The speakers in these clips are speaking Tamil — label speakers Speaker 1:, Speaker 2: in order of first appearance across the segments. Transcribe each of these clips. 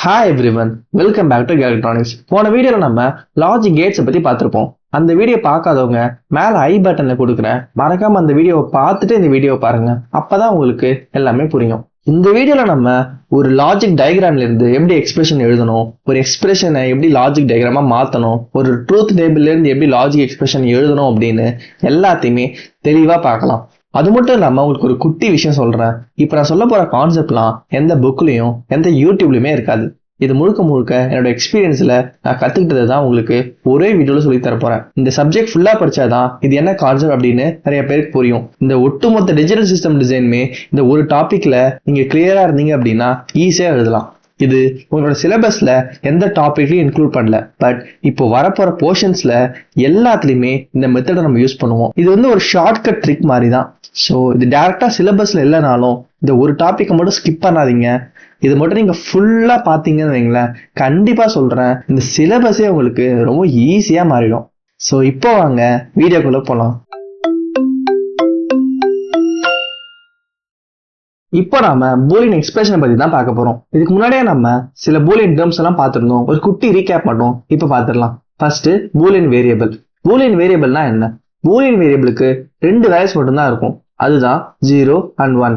Speaker 1: Hi everyone, welcome back to electronics. போன வீடியோவில் நம்ம லாஜிக் கேட்ஸை பற்றி பார்த்துருப்போம். அந்த வீடியோ பார்க்காதவங்க மேலே ஐ பட்டனில் கொடுக்குறேன், மறக்காம அந்த வீடியோவை பார்த்துட்டு இந்த வீடியோவை பாருங்க. அப்பதான் உங்களுக்கு எல்லாமே புரியும். இந்த வீடியோவில் நம்ம ஒரு லாஜிக் டயக்ராம்ல இருந்து எப்படி எக்ஸ்பிரஷன் எழுதணும், ஒரு எக்ஸ்பிரஷனை எப்படி லாஜிக் டயக்ராமா மாற்றணும், ஒரு ட்ரூத் டேபிள்ல இருந்து எப்படி லாஜிக் எக்ஸ்பிரஷன் எழுதணும் அப்படின்னு எல்லாத்தையுமே தெளிவாக பார்க்கலாம். அது மட்டும் இல்லாம உங்களுக்கு ஒரு குட்டி விஷயம் சொல்றேன். இப்ப நான் சொல்ல போற கான்செப்ட்லாம் எந்த புக்லயும் எந்த யூடியூப்லயுமே இருக்காது. இது முழுக்க முழுக்க என்னோட எக்ஸ்பீரியன்ஸ்ல நான் கத்துக்கிட்டது தான் உங்களுக்கு ஒரே வீடியோல சொல்லி தர போறேன். இந்த சப்ஜெக்ட் ஃபுல்லா படிச்சாதான் இது என்ன கான்செப்ட் அப்படின்னு நிறைய பேருக்கு புரியும். இந்த ஒட்டுமொத்த டிஜிட்டல் சிஸ்டம் டிசைனுமே இந்த ஒரு டாபிக்ல நீங்க கிளியரா இருந்தீங்க அப்படின்னா ஈஸியா எழுதலாம். இது உங்களோட சிலபஸ்ல எந்த டாபிக்லையும் இன்க்ளூட் பண்ணல, பட் இப்போ வரப்போற போர்ஷன்ஸ்ல எல்லாத்துலயுமே இந்த மெத்தடை நம்ம யூஸ் பண்ணுவோம். இது ஒரு ஷார்ட்கட் ட்ரிக் மாதிரி தான். ஸோ இது டைரக்டா சிலபஸ்ல இல்லைனாலும் இந்த ஒரு டாபிக்கை மட்டும் ஸ்கிப் பண்ணாதீங்க. இது மட்டும் நீங்க ஃபுல்லா பாத்தீங்கன்னு வைங்களேன், கண்டிப்பா சொல்றேன் இந்த சிலபஸே உங்களுக்கு ரொம்ப ஈஸியா மாறிடும். ஸோ இப்போ வாங்க வீடியோக்குள்ள போலாம். இப்போ நாம பூலியன் எக்ஸ்பிரஷன் பத்தி தான் பார்க்க போறோம். இதுக்கு முன்னாடியே நம்ம சில பூலியன் டேர்ம்ஸ் எல்லாம் பார்த்திருந்தோம். ஒரு குட்டி ரீகேப் மட்டும் இப்ப பார்த்துடலாம். First Boolean variable. பூலியன் வேரியபிள்னா என்ன? பூலியன் வேரியபிளுக்கு 2 வேல்யூஸ் மட்டும் தான் இருக்கும். அதுதான் 0 and 1.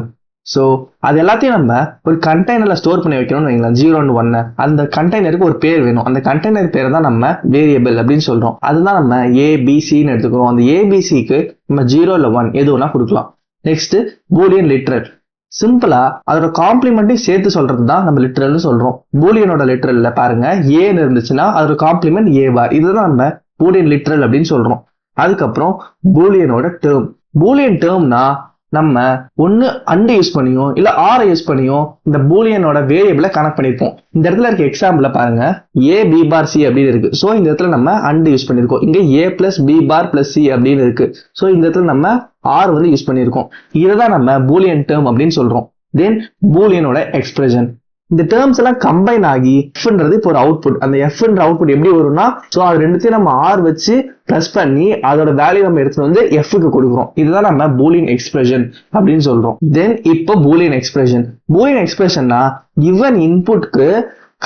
Speaker 1: ஸோ அது எல்லாத்தையும் நம்ம ஒரு கண்டெய்னர்ல ஸ்டோர் பண்ணி வைக்கணும்னு வைங்களேன், 0 and 1. அந்த கண்டெய்னருக்கு ஒரு பேர் வேணும். அந்த கண்டெய்னர் பேரை தான் நம்ம வேரியபிள் அப்படின்னு சொல்றோம். அதுதான் நம்ம ஏபிசின்னு எடுத்துக்கிறோம். அந்த ஏபிசிக்கு நம்ம 0 இல்ல 1 எது வேணா கொடுக்கலாம். Next Boolean literal. சிம்பிளா அதோட காம்ப்ளிமெண்ட்டையும் சேர்த்து சொல்றது தான் நம்ம லிட்ரல்னு சொல்றோம். பூலியனோட லிட்ரல்ல பாருங்க, ஏன்னு இருந்துச்சுன்னா அதோட காம்ப்ளிமெண்ட் ஏ பார். இதுதான் நம்ம பூலியன் லிட்ரல் அப்படின்னு சொல்றோம். அதுக்கப்புறம் பூலியனோட டேர்ம். பூலியன் டேர்ம்னா நம்ம ஒன்னு அண்ட் யூஸ் பண்ணியும் இல்ல ஆரை யூஸ் பண்ணியும் இந்த பூலியனோட வேரியபிளை கனெக்ட் பண்ணிருப்போம். இந்த இடத்துல இருக்க எக்ஸாம்பிள பாருங்க, ஏ பி பார் சி அப்படின்னு இருக்கு. ஸோ இந்த இடத்துல நம்ம அண்ட் யூஸ் பண்ணிருக்கோம். இங்க A plus B bar plus C அப்படின்னு இருக்கு. ஸோ இந்த இடத்துல நம்ம ஆர் யூஸ் பண்ணிருக்கோம். இதுதான் நம்ம பூலியன் டேர்ம் அப்படின்னு சொல்றோம். தென் பூலியனோட எக்ஸ்பிரஷன். இந்த டேர்ம்ஸ் எல்லாம் கம்பைன் ஆகி எஃப்ன்றது இப்போ ஒரு அவுட்புட். அந்த எஃப்ன்ற அவுட்புட் எப்படி வரும்னா, ஸோ அது ரெண்டுத்தையும் நம்ம ஆர் வச்சு பிளஸ் பண்ணி அதோட வேல்யூ நம்ம எடுத்துட்டு எஃப்க்கு கொடுக்குறோம். இதுதான் நம்ம பூலியன் எக்ஸ்பிரஷன் அப்படின்னு சொல்றோம். தென் இப்போ பூலியன் எக்ஸ்பிரஷன். பூலியன் எக்ஸ்பிரஷன்னா கிவன் இன்புட்க்கு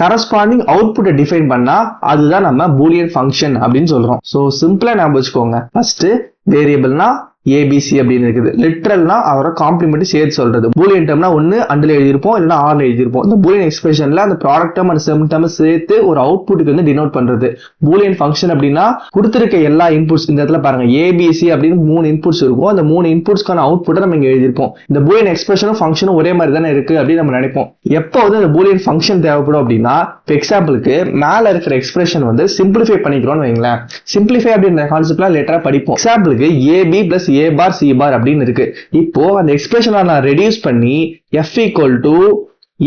Speaker 1: கரஸ்பாண்டிங் அவுட்புட்டை டிஃபைன் பண்ணா அதுதான் நம்ம பூலியன் ஃபங்க்ஷன் அப்படின்னு சொல்றோம். ஸோ சிம்பிளா ஞாபகம் வச்சுக்கோங்க. ஃபர்ஸ்ட் வேரியபிள்னா ஏபிசி அப்படின்னு இருக்குது. லிட்ரல்னா அவரோட காம்ப்ளிமெண்ட் சேர்த்து சொல்றது. பூலியன் டேர்ம்னா ஒன்னு அண்ட்ல எழுதிருப்போம் இல்லைன்னா ஆர்ல எழுதிருப்போம். இந்த பூலியன் எக்ஸ்பிரஷன்ல அந்த product term and sem term சேர்த்து ஒரு அவுட்புட்டுக்கு டினோட் பண்றது. பூலியன் ஃபங்க்ஷன் அப்படின்னா கொடுத்திருக்க எல்லா இன்புட்ஸ், இந்த இடத்துல பாருங்க ஏபிசி அப்படின்னு 3 இன்புட்ஸ் இருக்கும். அந்த 3 இன்புட்ஸ்க்கான அவுட்புட்டை நம்ம இங்க எழுதிருப்போம். இந்த பூலியன் எக்ஸ்பிரஷனும் ஃபங்க்ஷனும் ஒரே மாதிரி தானே இருக்கு அப்படின்னு நம்ம நினைப்போம். எப்போ இந்த பூலியன் ஃபங்க்ஷன் தேவைப்படும் அப்படின்னா, எக்ஸாம்பிளுக்கு மேல இருக்கிற எக்ஸ்பிரஷன் சிம்பிளிஃபை பண்ணிக்கிறோம்னு வைங்களேன். சிம்பிளிஃபை அப்படின்ற கான்செப்ட்லாம் லேட்டரா படிப்போம். எக்ஸாம்பிளுக்கு AB plus A bar C bar அப்படின்னு இருக்கு. இப்போ அந்த எக்ஸ்பிரஷனை நான் ரெடியூஸ் பண்ணி f equal to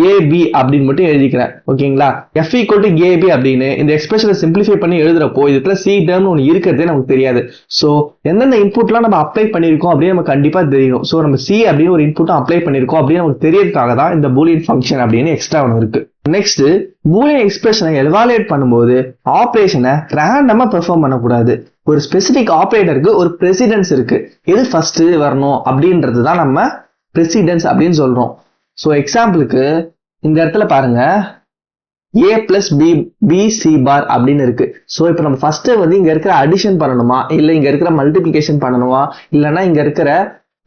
Speaker 1: ab அப்படின்னு மட்டும் எழுதிக்கிறேன். ஓகேங்களா? f equal to ab அப்படின்னு இந்த எக்ஸ்பிரஷனை சிம்பிளிஃபை பண்ணி எழுதுறப்போ இதுல சி டேர்ம் ஒன்று இருக்கிறதே நமக்கு தெரியாது. ஸோ எந்தெந்த இன்புட்லாம் நம்ம அப்ளை பண்ணிருக்கோம் அப்படின்னு நமக்கு கண்டிப்பா தெரியும். ஸோ நம்ம சி அப்படின்னு ஒரு இன்புட்டும் அப்ளை பண்ணிருக்கோம் அப்படின்னு நமக்கு தெரியறதுக்காக தான் இந்த பூலியன் ஃபங்க்ஷன் அப்படின்னு எக்ஸ்ட்ரா ஒன்று இருக்கு. நெக்ஸ்ட் பூலியன் எக்ஸ்பிரஷனை எவாலுவேட் பண்ணும்போது ஆபரேஷனை ரேண்டமா பெர்ஃபார்ம் பண்ணக்கூடாது. ஒரு ஸ்பெசிபிக் ஆபரேட்டருக்கு ஒரு பிரசிடென்ஸ் இருக்கு. எது ஃபர்ஸ்ட் வரணும் அப்படின்றது தான் நம்ம பிரசிடென்ஸ் அப்படின்னு சொல்றோம். ஸோ எக்ஸாம்பிளுக்கு இந்த இடத்துல பாருங்க, ஏ பிளஸ் பி சி பார் அப்படின்னு இருக்கு. ஸோ இப்போ நம்ம ஃபர்ஸ்ட் இங்க இருக்கிற அடிஷன் பண்ணணுமா, இல்லை இங்க இருக்கிற மல்டிபிளிகேஷன் பண்ணணுமா, இல்லைன்னா இங்க இருக்கிற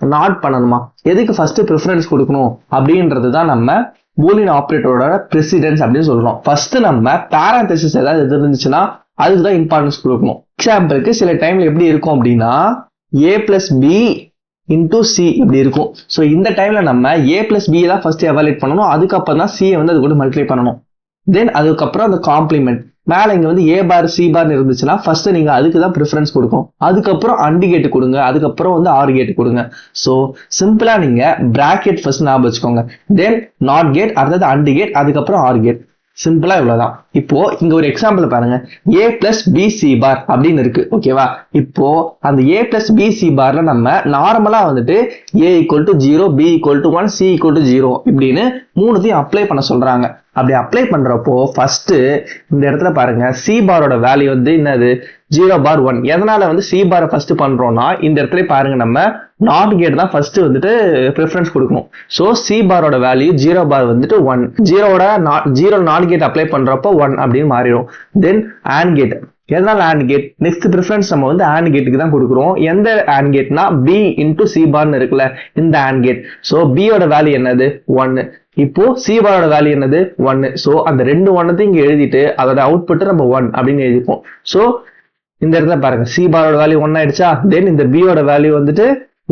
Speaker 1: நாட் பண்ணணுமா, எதுக்கு ஃபர்ஸ்ட் ப்ரிஃபரன்ஸ் கொடுக்கணும் அப்படின்றது தான் நம்ம பூலியன் ஆபரேட்டரோட பிரசிடென்ஸ் அப்படின்னு சொல்றோம். ஃபர்ஸ்ட் நம்ம பேரந்தசிஸ் ஏதாவது இருந்துச்சுன்னா அதுக்குதான் இம்பார்ட்டன்ஸ் கொடுக்கணும். எக்ஸாம்பிளுக்கு சில டைம்ல எப்படி இருக்கும் அப்படின்னா, ஏ பிளஸ் பி இன்டூ சி இப்படி இருக்கும். ஸோ இந்த டைம்ல நம்ம ஏ பிளஸ் பி தான் ஃபர்ஸ்ட் எவாலுவேட் பண்ணணும். அதுக்கப்புறம் தான் சியை அது கூட மல்டிப்ளை பண்ணணும். தென் அதுக்கப்புறம் அந்த காம்ப்ளிமெண்ட் மேல இங்க ஏ பார் சி பார் இருந்துச்சுன்னா ஃபர்ஸ்ட் நீங்க அதுக்கு தான் ப்ரிஃபரன்ஸ் கொடுக்கணும். அதுக்கப்புறம் அண்ட் கேட் கொடுங்க, அதுக்கப்புறம் ஆர் கேட் கொடுங்க. ஸோ சிம்பிளா நீங்க பிராக்கெட் ஃபர்ஸ்ட் ஞாபகம் வச்சுக்கோங்க. தென் நாட் கேட், அடுத்தது அண்ட் கேட், அதுக்கப்புறம் ஆர் கேட். சிம்பிளா இவ்வளவுதான். இப்போ இங்க ஒரு எக்ஸாம்பிள் பாருங்க, ஏ பிளஸ் பி சி பார் அப்படின்னு இருக்கு. ஓகேவா? இப்போ அந்த ஏ பிளஸ் பி சி பார்ல நம்ம நார்மலா A equal to 0, B equal to 1, C equal to 0 இப்படின்னு 3த்தையும் அப்ளை பண்ண சொல்றாங்க. அப்படி அப்ளை பண்றப்போ ஃபர்ஸ்ட் இந்த இடத்துல பாருங்க, சி பாரோட வேல்யூ என்னது 0 பார் 1. எதனால சி பாரை ஃபர்ஸ்ட் பண்றோம்னா, இந்த இடத்துல பாருங்க நம்ம நாட் கேட் தான் ஃபர்ஸ்ட் வந்துட்டு ப்ரிஃபரன்ஸ் கொடுக்கணும். ஸோ சி பாரோட வேல்யூ 0 பார் வந்துட்டு 1, ஜீரோ நாட் கேட் அப்ளை பண்றப்போ 1 அப்படின்னு மாறிடும். தென் ஆண்ட் கேட், எதனால ஆண்ட் கேட், நெக்ஸ்ட் ப்ரிஃபரன்ஸ் நம்ம வந்து ஆண்ட் கேட்டுக்கு தான் கொடுக்குறோம். எந்த ஆண்ட் கேட்னா பி இன்டூ சி பார்னு இருக்குல்ல, இந்த ஆண்ட் கேட். ஸோ பியோட வேல்யூ என்னது 1, இப்போ சி பாரோட வேல்யூ என்னது 1. ஸோ அந்த ரெண்டு ஒன்னத்தையும் இங்க எழுதிட்டு அதோட அவுட்புட் நம்ம 1 அப்படின்னு எழுதிப்போம். ஸோ இந்த இடத்துல பாருங்க சி பாரோட வேல்யூ 1 ஆயிடுச்சா, தென் இந்த பியோட வேல்யூ வந்துட்டு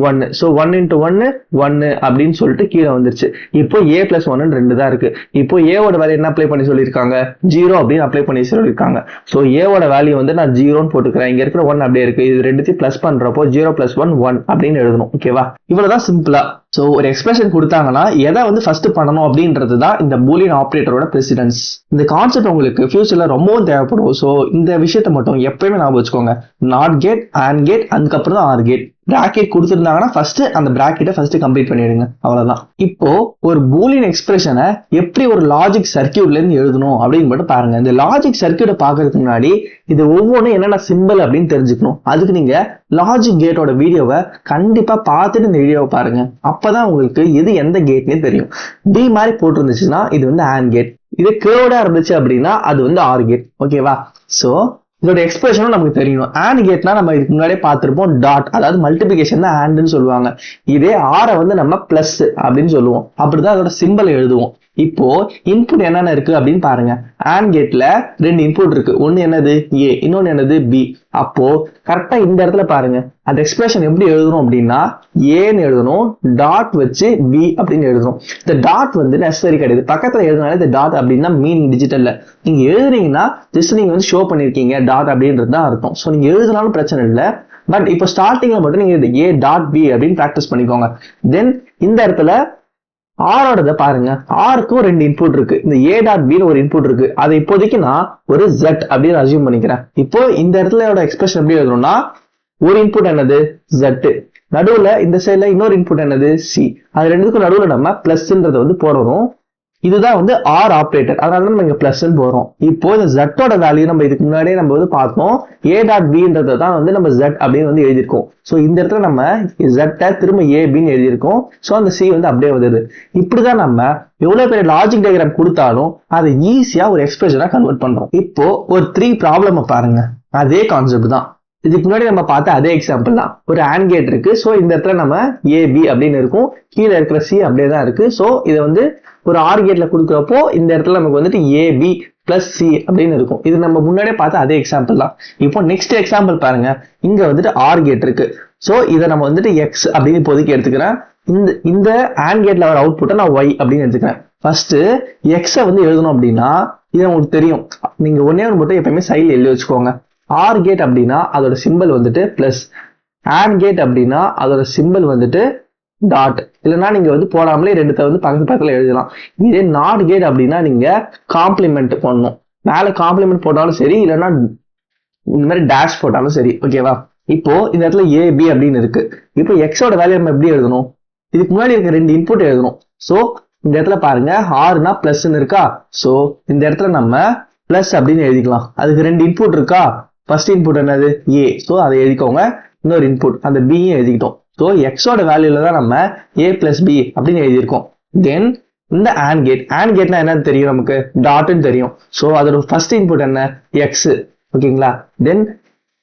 Speaker 1: 1. ஸோ 1 into 1 1 அப்படின்னு சொல்லிட்டு கீழே வந்துருச்சு. இப்போ a plus 1 2 தான் இருக்கு. இப்போ ஏவோட வேல்யூ என்ன அப்ளை பண்ணி சொல்லியிருக்காங்க, 0 அப்படின்னு அப்ளை பண்ணி சொல்லியிருக்காங்க. ஸோ ஏவோட வேல்யூ வந்து நான் 0ன்னு போட்டுக்கிறேன். இங்க இருக்கிற 1 அப்படியே இருக்கு. இது ரெண்டுத்தையும் பிளஸ் பண்றப்போ 0 plus 1 1 அப்படின்னு எழுதணும். ஓகேவா, இவ்வளவுதான் சிம்பிளா. ஸோ ஒரு எக்ஸ்பிரஷன் கொடுத்தாங்கன்னா எதை வந்து ஃபர்ஸ்ட் பண்ணணும் அப்படின்றது தான் இந்த பூலியன் ஆப்ரேட்டரோட பிரசிடென்ஸ். இந்த கான்செப்ட் உங்களுக்கு ஃபியூச்சர்ல ரொம்பவும் தேவைப்படும். ஸோ இந்த விஷயத்த மட்டும் எப்பயுமே ஞாபகம் வச்சுக்கோங்க. நாட் கேட், ஆண்ட் கேட், அதுக்கப்புறம் தான் ஆர் கேட். பிராக்கெட் கொடுத்துருந்தாங்கன்னா ஃபர்ஸ்ட் அந்த பிராக்கெட்டை ஃபர்ஸ்ட் கம்ப்ளீட் பண்ணிடுங்க, அவ்வளவுதான். இப்போ ஒரு பூலியன் எக்ஸ்பிரஷனை எப்படி ஒரு லாஜிக் சர்க்கியூட்ல இருந்து எழுதணும் அப்படின்னு மட்டும் பாருங்க. இந்த லாஜிக் சர்க்கியூட்டை பாக்குறதுக்கு முன்னாடி இது ஒவ்வொன்றும் என்னென்ன சிம்பிள் அப்படின்னு தெரிஞ்சுக்கணும். அதுக்கு நீங்க லாஜிக் கேட்டோட வீடியோவை கண்டிப்பா பார்த்துட்டு இந்த வீடியோவை பாருங்க. அப்பதான் உங்களுக்கு இது எந்த கேட்னே தெரியும். டி மாதிரி போட்டிருந்துச்சுன்னா இது வந்து ஆண்ட் கேட், இது கேர்டா இருந்துச்சு அப்படின்னா அது வந்து ஆர் கேட். ஓகேவா, சோ இதோட எக்ஸ்பிரஷனும் நமக்கு தெரியணும். ஆண்ட் கேட்னா நம்ம இதுக்கு முன்னாடியே பார்த்திருப்போம், டாட், அதாவது மல்டிபிகேஷன் தான் ஆண்ட்னு சொல்லுவாங்க. இதே ஆரை வந்து நம்ம பிளஸ் அப்படின்னு சொல்லுவோம். அப்படிதான் அதோட சிம்பிள் எழுதுவோம். இப்போ இன்புட் என்னென்ன இருக்கு அப்படின்னு பாருங்க. ஆண்ட் கேட்ல 2 இன்புட் இருக்கு. ஒன்னு என்னது ஏ, இன்னொன்னு என்னது பி. அப்போ கரெக்டா இந்த இடத்துல பாருங்க, அந்த எக்ஸ்பிரஷன் எப்படி எழுதணும் அப்படின்னா ஏன்னு எழுதணும், டாட் வச்சு பி அப்படின்னு எழுதணும். இந்த டாட் வந்து நெசசரி கிடையாது, பக்கத்துல எழுதினாலே இந்த டாட் அப்படின்னா மீன் டிஜிட்டல்ல நீங்க எழுதுறீங்கன்னா ஜஸ்ட் நீங்க வந்து ஷோ பண்ணிருக்கீங்க டாட் அப்படின்றது தான் அர்த்தம். ஸோ நீங்க எழுதினாலும் பிரச்சனை இல்லை. பட் இப்போ ஸ்டார்டிங்ல மட்டும் நீங்க ஏ டாட் பி அப்படின்னு ப்ராக்டிஸ் பண்ணிக்கோங்க. தென் இந்த இடத்துல ஆரோட பாருங்க, ஆருக்கும் 2 இன்புட் இருக்கு. இந்த ஏ டாட் பி ஒரு இன்புட் இருக்கு. அதை இப்போதைக்கு நான் ஒரு ஜெட் அப்படின்னு அசியூம் பண்ணிக்கிறேன். இப்போ இந்த இடத்துல எக்ஸ்பிரஷன் எப்படி எழுதணும்னா ஒரு இன்புட் என்னது ஜெட், நடுவுல இந்த சைட்ல இன்னொரு இன்புட் என்னது சி. அது ரெண்டுக்கும் நடுவுல நம்ம பிளஸ்ன்றதை வந்து போடணும். இதுதான் வந்து ஆர் ஆப்ரேட்டர், அதனால நம்ம இங்க பிளஸ் போறோம். இப்போ இந்த ஜெட்டோட வேல்யூ நம்ம இதுக்கு முன்னாடியே நம்ம வந்து பார்த்தோம், ஏ டாட் பின்றதை தான் வந்து நம்ம ஜெட் அப்படின்னு வந்து எழுதியிருக்கோம். ஸோ இந்த இடத்துல நம்ம ஜெட்டை திரும்ப ஏ பின்னு எழுதியிருக்கோம். ஸோ அந்த சி வந்து அப்படியே வருது. இப்படிதான் நம்ம எவ்வளவு பெரிய லாஜிக் டயக்ராம் கொடுத்தாலும் அதை ஈஸியா ஒரு எக்ஸ்பிரஷனா கன்வெர்ட் பண்றோம். இப்போ ஒரு 3 ப்ராப்ளம் பாருங்க, அதே கான்செப்ட் தான். இதுக்கு முன்னாடி நம்ம பார்த்த அதே எக்ஸாம்பிள் தான். ஒரு ஆண்ட் கேட் இருக்கு. ஸோ இந்த இடத்துல நம்ம ஏபி அப்படின்னு இருக்கும், கீழே இருக்கிற சி அப்படியே தான் இருக்கு. ஸோ இதை வந்து ஒரு ஆர் கேட்ல கொடுக்குறப்போ இந்த இடத்துல நமக்கு வந்துட்டு ஏபி பிளஸ் சி அப்படின்னு இருக்கும். இது நம்ம முன்னாடியே பார்த்த அதே எக்ஸாம்பிள் தான். இப்போ நெக்ஸ்ட் எக்ஸாம்பிள் பாருங்க, இங்க வந்துட்டு ஆர் கேட் இருக்கு. ஸோ இதை நம்ம வந்துட்டு எக்ஸ் அப்படின்னு இப்போதைக்கு எடுத்துக்கிறேன். இந்த ஆண்ட் கேட்ல வர அவுட்புட்டை நான் ஒய் அப்படின்னு எடுத்துக்கிறேன். ஃபர்ஸ்ட் எக்ஸை வந்து எழுதணும் அப்படின்னா இது உங்களுக்கு தெரியும், நீங்க ஒன்னே ஒன்று மட்டும் எப்பயுமே சைடில் எழுதி வச்சுக்கோங்க. ஆர் கேட் அப்படின்னா அதோட சிம்பிள் வந்துட்டு பிளஸ், ஆண்ட் கேட் அப்படின்னா அதோட சிம்பிள் வந்துட்டு டாட். இல்லைன்னா நீங்க வந்து போடாமலே ரெண்டுத்த வந்து பக்கத்து பக்கத்துல எழுதலாம். இதே நாட் கேட் அப்படின்னா நீங்க காம்ப்ளிமெண்ட் பண்ணணும். மேல காம்ப்ளிமெண்ட் போட்டாலும் சரி, இல்லைன்னா இந்த மாதிரி டேஷ் போட்டாலும் சரி. ஓகேவா, இப்போ இந்த இடத்துல ஏ பி அப்படின்னு இருக்கு. இப்போ எக்ஸோட வேல்யூ நம்ம எப்படி எழுதணும், இதுக்கு முன்னாடி இருக்க 2 இன்புட் எழுதணும். ஸோ இந்த இடத்துல பாருங்க, ஆர்னா பிளஸ்ன்னு இருக்கா. ஸோ இந்த இடத்துல நம்ம பிளஸ் அப்படின்னு எழுதிக்கலாம். அதுக்கு 2 இன்புட் இருக்கா. ஃபர்ஸ்ட் இன்புட் என்னது ஏ, ஸோ அதை எழுதிக்கோங்க. இன்னொரு இன்புட் அந்த பியும் எழுதிக்கிட்டோம். ஸோ எக்ஸோட வேல்யூல தான் நம்ம ஏ பிளஸ் பி அப்படின்னு எழுதியிருக்கோம். தென் இந்த ஆண்ட் கேட், ஆண்ட் கேட்னா என்னன்னு தெரியும் நமக்கு, டாட்னு தெரியும். ஸோ அதோட ஃபர்ஸ்ட் இன்புட் என்ன எக்ஸ், ஓகேங்களா. தென்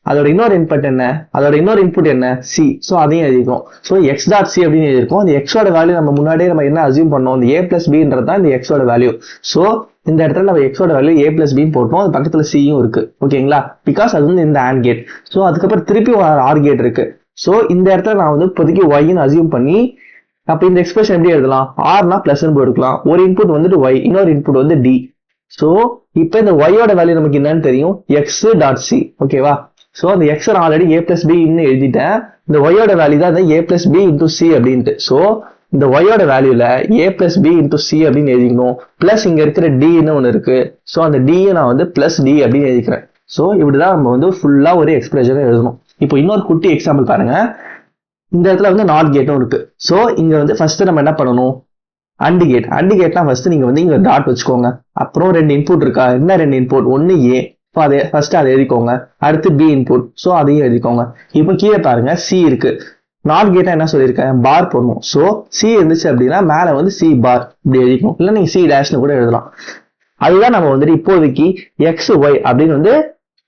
Speaker 1: அதோட இன்னொரு இன்புட் என்ன, அதோட இன்னொரு இன்புட் என்ன சி. ஸோ அதையும் எழுதிக்கும். ஸோ எக்ஸ் டாட் சி அப்படின்னு எழுதிருக்கோம். அந்த எக்ஸோட வேல்யூ நம்ம முன்னாடியே நம்ம என்ன அசியூம் பண்ணோம், இந்த ஏ பிளஸ் பின்றது தான் இந்த எக்ஸோட வேல்யூ. ஸோ இந்த இடத்துல நம்ம எக்ஸோட வேல்யூ ஏ பிளஸ் பின்னு போட்டோம். அது பக்கத்துல சியும் இருக்கு, ஓகேங்களா. பிகாஸ் அது வந்து இந்த ஆண்ட் கேட். ஸோ அதுக்கப்புறம் திருப்பி ஆர் கேட் இருக்கு. ஸோ இந்த இடத்துல நான் வந்து இப்போதைக்கு ஒய்ன்னு அசியூம் பண்ணி, அப்ப இந்த எக்ஸ்பிரஷன் எப்படி எழுதலாம், ஆர்னா பிளஸ் போட்டுக்கலாம். ஒரு இன்புட் வந்துட்டு ஒய், இன்னொரு இன்புட் வந்து டி. ஸோ இப்போ இந்த ஒய்யோட வேல்யூ நமக்கு என்னன்னு தெரியும், எக்ஸ் டாட் சி. ஓகேவா, ஸோ அந்த எக்ஸ் ஆல்ரெடி ஏ பிளஸ் பி எழுதிட்டேன். இந்த ஒய்யோட வேல்யூ தான் ஏ பிளஸ் பி இன்டூ சி அப்படின்ட்டு. ஸோ இந்த ஒய்யோட வேல்யூல ஏ பிளஸ் பி இன்டூ சி அப்படின்னு எழுதிக்கணும். பிளஸ் இங்க இருக்கிற டின்னு ஒன்று இருக்கு. ஸோ அந்த டியை நான் வந்து பிளஸ் டி அப்படின்னு எழுதிக்கிறேன். ஸோ இப்படிதான் நம்ம வந்து ஃபுல்லா ஒரு எக்ஸ்பிரஷனை எழுதணும். இப்போ இன்னொரு குட்டி எக்ஸாம்பிள் பாருங்க. இந்த இடத்துல வந்து நாட் கேட்டும் இருக்கு. ஸோ இங்க வந்து ஃபர்ஸ்ட் நம்ம என்ன பண்ணணும், அண்ட் கேட். அண்ட் கேட்னா ஃபர்ஸ்ட் நீங்க வந்து இங்க டாட் வச்சுக்கோங்க. அப்புறம் 2 இன்புட் இருக்கா, என்ன 2 இன்புட், ஒன்னு ஏ, அதை ஃபர்ஸ்ட் அதை எழுதிக்கோங்க. அடுத்து பி இன்புட், ஸோ அதையும் எழுதிக்கோங்க. இப்போ கீழே பாருங்க சி இருக்கு. நாட் கேட்டா என்ன சொல்லியிருக்கேன், பார் போடணும். ஸோ சி இருந்துச்சு அப்படின்னா மேல வந்து சி பார் இப்படி எழுதிக்கணும், இல்லை நீங்க சி டேஷ்னு கூட எழுதலாம். அதுதான் நம்ம வந்துட்டு இப்போதைக்கு எக்ஸ் ஒய் அப்படின்னு வந்து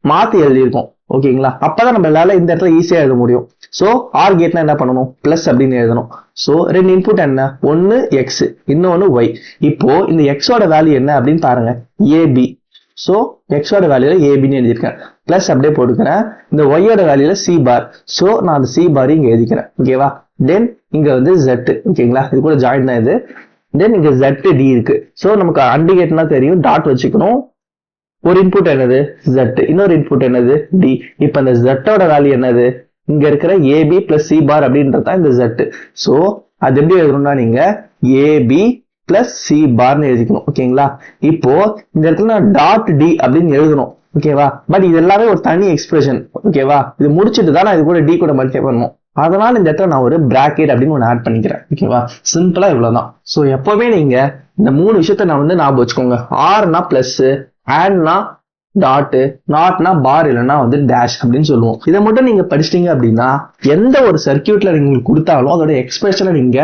Speaker 1: மாத்தி எழுதியிருக்கோம். ஓகேங்களா, அப்பதான் நம்மளால இந்த இடத்துல ஈஸியா எழுத முடியும். ஸோ ஆர் கேட்னா என்ன பண்ணணும், பிளஸ் அப்படின்னு எழுதணும். ஸோ ரெண்டு இன்புட் என்ன, ஒன்னு எக்ஸ் இன்னொன்னு ஒய். இப்போ இந்த எக்ஸோட வேல்யூ என்ன அப்படின்னு பாருங்க, ஏபி. ஸோ எக்ஸோட வேல்யூல ஏபின்னு எழுதியிருக்கேன், பிளஸ் அப்படியே போட்டுக்கிறேன். இந்த ஒய்யோட வேல்யூல சி பார். ஸோ நான் அந்த சி பார் இங்க எழுதிக்கிறேன். ஓகேவா, தென் இங்க வந்து ஜெட். ஓகேங்களா, இது கூட ஜாயின் தான் இது. தென் இங்க ஜெட் டி இருக்கு. ஸோ நமக்கு அண்டிகேட்னா தெரியும், டாட் வச்சுக்கணும். ஒரு இன்புட் என்னது ஜெட், இன்னொரு இன்புட் என்னது டி. இப்ப இந்த ஜெட்டோட வேல்யூ என்னது, இங்க இருக்கிற ஏபி பிளஸ் சி பார் அப்படின்றதான் இந்த ஜெட். ஸோ அது எப்படி எழுதணும்னா நீங்க ஏபி பிளஸ் சி பார்னு எழுதிக்கணும். ஓகேங்களா, இப்போ இந்த இடத்துல நான் டாட் டி அப்படின்னு எழுதணும். ஓகேவா, பட் இது எல்லாமே ஒரு தனி எக்ஸ்பிரஷன். ஓகேவா, இது முடிச்சுட்டு தான் நான் இது கூட டி கூட மல்டிப்ளை பண்ணணும். அதனால இந்த இடத்துல நான் ஒரு பிராக்கெட் அப்படின்னு ஒன்று ஆட் பண்ணிக்கிறேன். ஓகேவா, சிம்பிளா இவ்வளவுதான். ஸோ எப்பவுமே நீங்க இந்த மூணு விஷயத்த நான் வந்து ஞாபகம் வச்சுக்கோங்க. ஆர்னா பிளஸ், ஆண்ட்னா டாட், நாட்னா பார், இல்லைன்னா வந்து டேஷ் அப்படின்னு சொல்லுவோம். இதை மட்டும் நீங்க படிச்சிட்டீங்க அப்படின்னா எந்த ஒரு சர்க்கியூட்ல நீங்க கொடுத்தாலும் அதோட எக்ஸ்பிரஷனை நீங்க